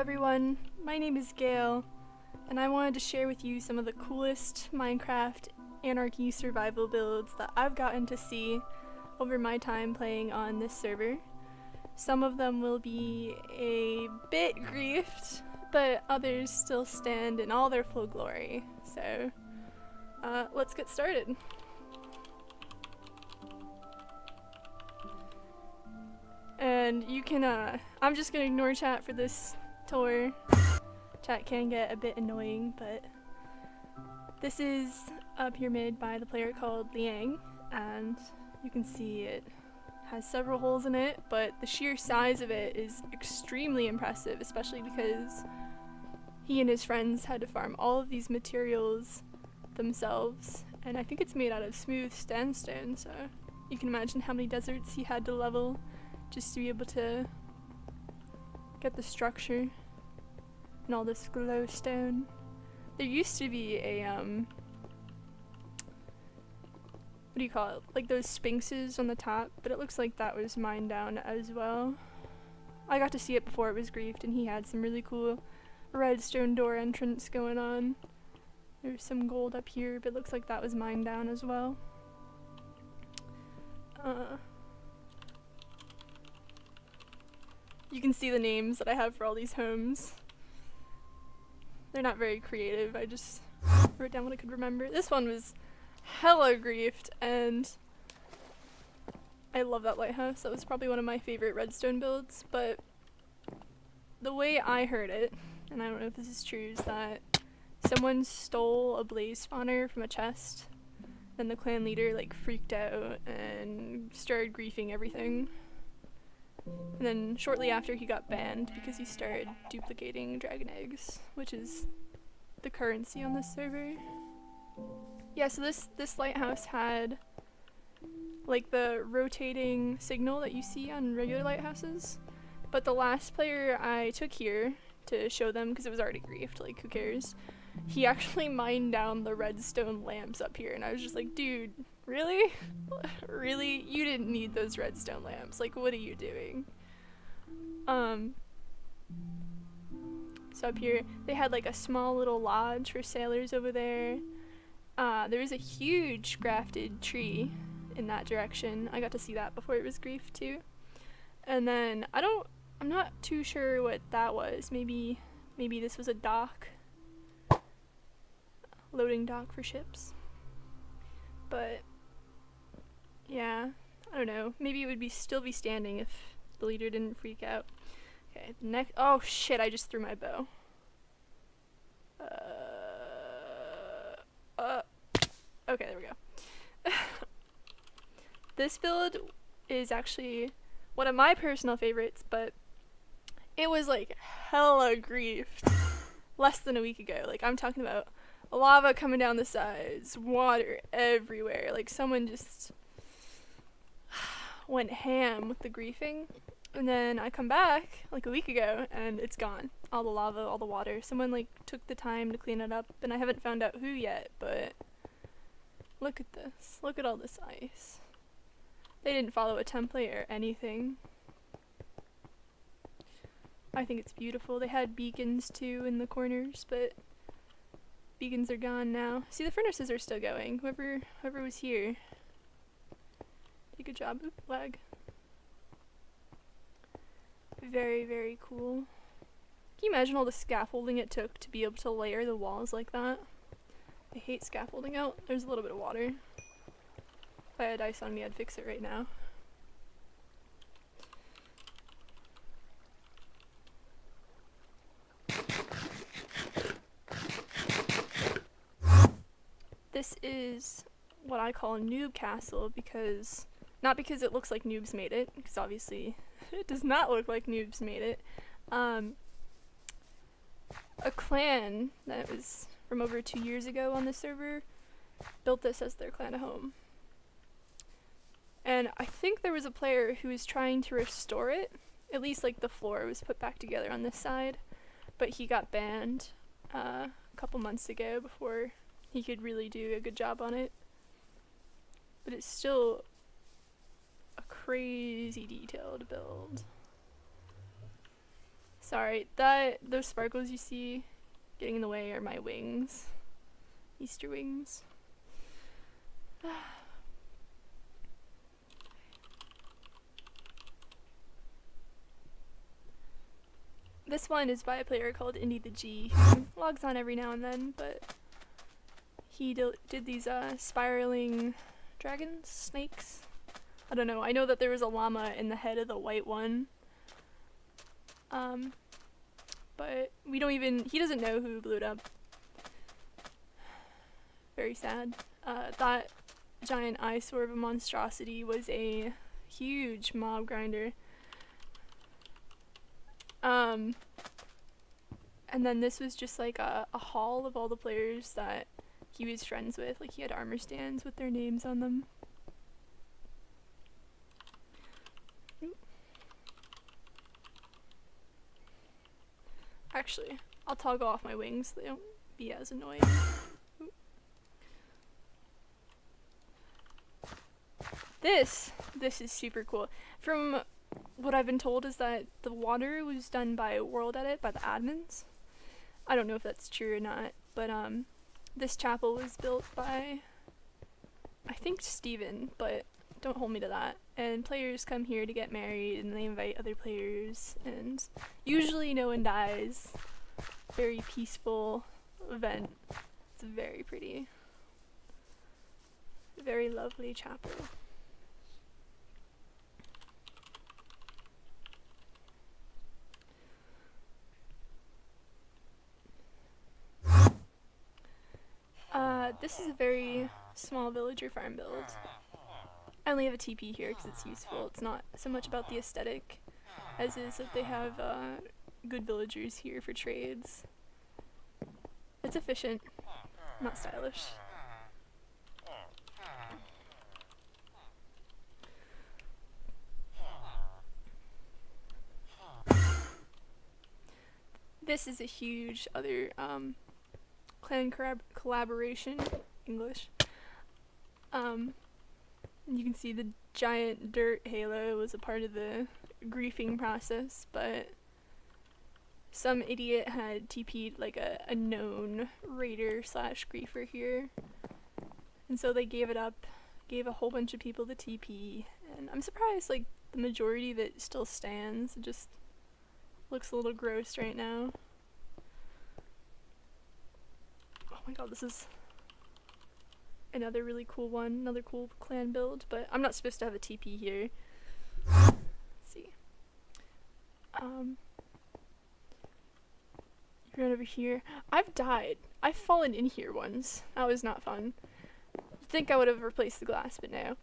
everyone, my name is Gail, and I wanted to share with you some of the coolest Minecraft Anarchy survival builds that I've gotten to see over my time playing on this server. Some of them will be a bit griefed, but others still stand in all their full glory. So, let's get started. And you can, I'm just gonna ignore chat for this tour. Chat can get a bit annoying, but this is a pyramid by the player called Liang, and you can see it has several holes in it, but the sheer size of it is extremely impressive, especially because he and his friends had to farm all of these materials themselves, and I think it's made out of smooth sandstone, so you can imagine how many deserts he had to level just to be able to get the structure and all this glowstone. There used to be a, what do you call it? Like those sphinxes on the top, but it looks like that was mined down as well. I got to see it before it was griefed, and he had some really cool redstone door entrance going on. There's some gold up here, but it looks like that was mined down as well. You can see the names that I have for all these homes. They're not very creative, I just wrote down what I could remember. This one was hella griefed, and I love that lighthouse. That was probably one of my favorite redstone builds, but the way I heard it, and I don't know if this is true, is that someone stole a blaze spawner from a chest, then the clan leader like freaked out and started griefing everything. And then shortly after he got banned because he started duplicating dragon eggs, which is the currency on this server. Yeah, so this lighthouse had like the rotating signal that you see on regular lighthouses, but the last player I took here to show them, because it was already griefed, like who cares, he actually mined down the redstone lamps up here, and I was just like, dude, really? Really? You didn't need those redstone lamps. Like, what are you doing? So up here, they had like a small little lodge for sailors over there. There was a huge grafted tree in that direction. I got to see that before it was griefed too. And then, I'm not too sure what that was. Maybe this was a dock. Loading dock for ships. But yeah, I don't know. Maybe it would still be standing if the leader didn't freak out. Okay, the next. Oh shit! I just threw my bow. Okay, there we go. This build is actually one of my personal favorites, but it was like hella griefed less than a week ago. Like, I'm talking about lava coming down the sides, water everywhere. Like, someone just went ham with the griefing. And then I come back like a week ago and it's gone. All the lava, all the water. Someone like took the time to clean it up, and I haven't found out who yet, but look at this. Look at all this ice. They didn't follow a template or anything. I think it's beautiful. They had beacons too in the corners, but beacons are gone now. See, the furnaces are still going. Whoever was here did a good job. Oop, lag. Very, very cool. Can you imagine all the scaffolding it took to be able to layer the walls like that? I hate scaffolding out. There's a little bit of water. If I had ice on me, I'd fix it right now. This is what I call a noob castle, because not because it looks like noobs made it, because obviously it does not look like noobs made it. A clan that was from over 2 years ago on this server built this as their clan home. And I think there was a player who was trying to restore it. At least like the floor was put back together on this side, but he got banned a couple months ago before he could really do a good job on it. But it's still a crazy detailed build. Sorry, those sparkles you see getting in the way are my wings. Easter wings. This one is by a player called Indy the G, who logs on every now and then, but he did these spiraling dragons, snakes. I don't know. I know that there was a llama in the head of the white one. But we don't even, he doesn't know who blew it up. Very sad. That giant eyesore of a monstrosity was a huge mob grinder. And then this was just like a hall of all the players that he was friends with. Like, he had armor stands with their names on them. Actually, I'll toggle off my wings so they don't be as annoying. This is super cool. From what I've been told is that the water was done by World Edit, by the admins. I don't know if that's true or not, but this chapel was built by, I think, Steven, but don't hold me to that. And players come here to get married, and they invite other players, and usually no one dies. Very peaceful event. It's very pretty. Very lovely chapel. This is a very small villager farm build. I only have a TP here because it's useful. It's not so much about the aesthetic as is that they have good villagers here for trades. It's efficient, not stylish. This is a huge other clan collaboration, English. You can see the giant dirt halo was a part of the griefing process, but some idiot had TP'd like a known raider slash griefer here, and so they gave it up, gave a whole bunch of people the TP, and I'm surprised like the majority of it still stands. It just looks a little gross right now. Oh my god, this is another really cool one, another cool clan build, but I'm not supposed to have a TP here. Let's see. You're right over here. I've died. I've fallen in here once. That was not fun. You'd think I would have replaced the glass, but no.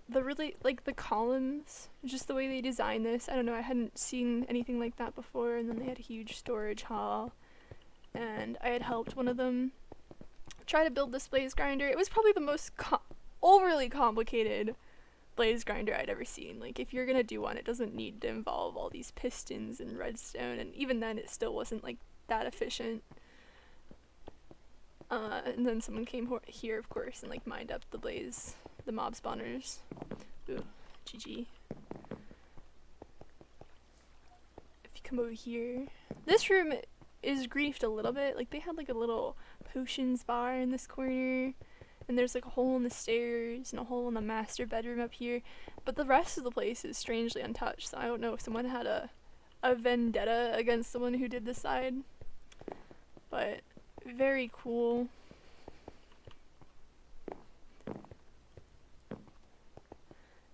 The really, like, the columns, just the way they designed this, I don't know, I hadn't seen anything like that before, and then they had a huge storage hall, and I had helped one of them try to build this blaze grinder. It was probably the most overly complicated blaze grinder I'd ever seen. Like, if you're gonna do one, it doesn't need to involve all these pistons and redstone, and even then it still wasn't like that efficient. And then someone came here, of course, and like mined up the mob spawners. Ooh, GG. If you come over here, this room is griefed a little bit. Like, they had like a little potions bar in this corner, and there's like a hole in the stairs and a hole in the master bedroom up here, but the rest of the place is strangely untouched, so I don't know if someone had a vendetta against someone who did this side, but very cool.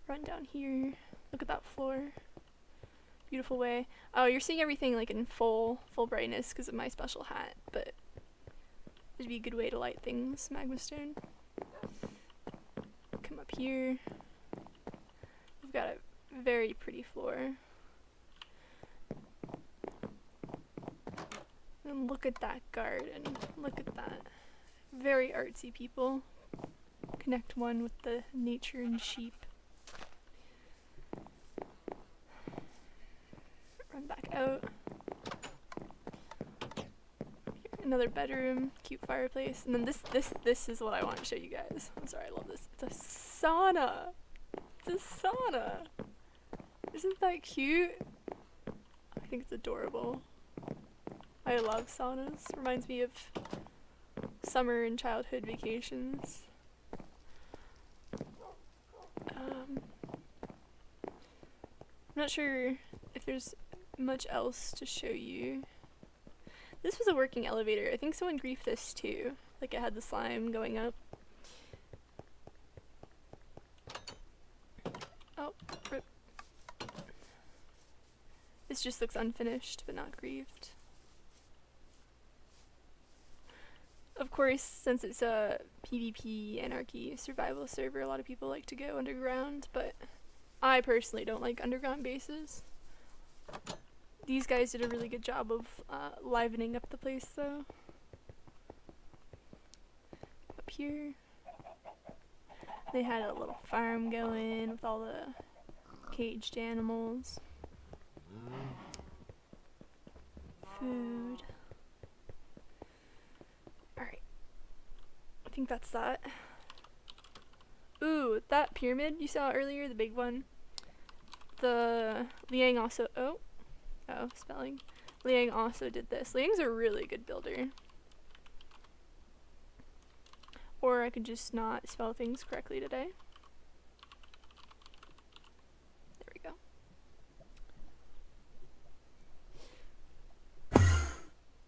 Run down here, look at that floor. Beautiful way. Oh, you're seeing everything like in full brightness because of my special hat, but it'd be a good way to light things. Magma stone. Come up here. We've got a very pretty floor. And look at that garden. Look at that. Very artsy, people. Connect one with the nature and sheep. Run back out. Here, another bedroom, cute fireplace, and then this is what I want to show you guys. I'm sorry, I love this. It's a sauna. It's a sauna. Isn't that cute? think it's adorable. I love saunas. Reminds me of summer and childhood vacations. I'm not sure if there's much else to show you. This was a working elevator. I think someone griefed this too. Like it had the slime going up. Oh, rip. This just looks unfinished but not griefed. Of course, since it's a PvP Anarchy survival server, a lot of people like to go underground, but I personally don't like underground bases. These guys did a really good job of livening up the place though. Up here, they had a little farm going with all the caged animals. Food. Alright. I think that's that. Ooh, that pyramid you saw earlier, the big one. The Liang also, oh, spelling. Liang also did this. Liang's a really good builder. Or I could just not spell things correctly today. There we go.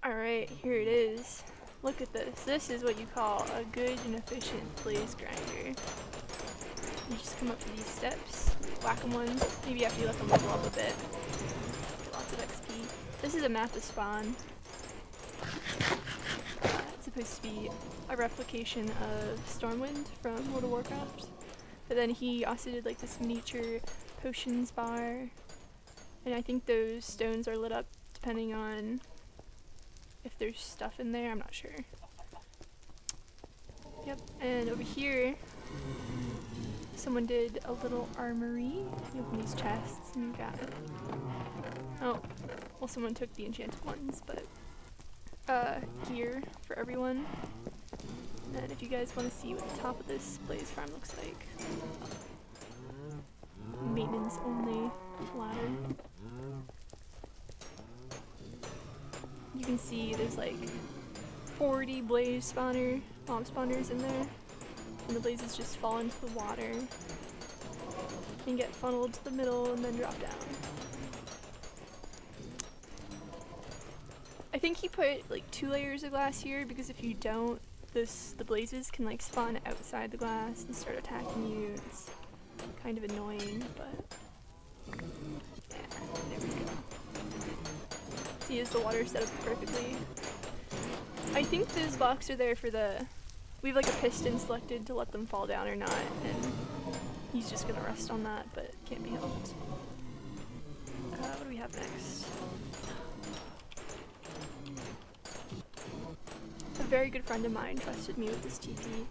Alright, here it is. Look at this. This is what you call a good and efficient blaze grinder. You just come up to these steps, whack them one. Maybe after you let them level up a bit. Get lots of XP. This is a map of spawn. It's supposed to be a replication of Stormwind from World of Warcraft. But then he also did like this miniature potions bar. And I think those stones are lit up depending on if there's stuff in there, I'm not sure. Yep, and over here, someone did a little armory. You open these chests and you got it. Oh, well someone took the enchanted ones, but gear for everyone. And if you guys want to see what the top of this blaze farm looks like. Maintenance only ladder. You can see there's like 40 blaze mob spawners in there, and the blazes just fall into the water and get funneled to the middle and then drop down. I think he put like 2 layers of glass here because if you don't, the blazes can like spawn outside the glass and start attacking you. It's kind of annoying, but yeah, there we go. See, is the water set up perfectly? I think those blocks are there for we have like a piston selected to let them fall down or not, and he's just gonna rest on that, but it can't be helped. What do we have next? A very good friend of mine trusted me with this TP.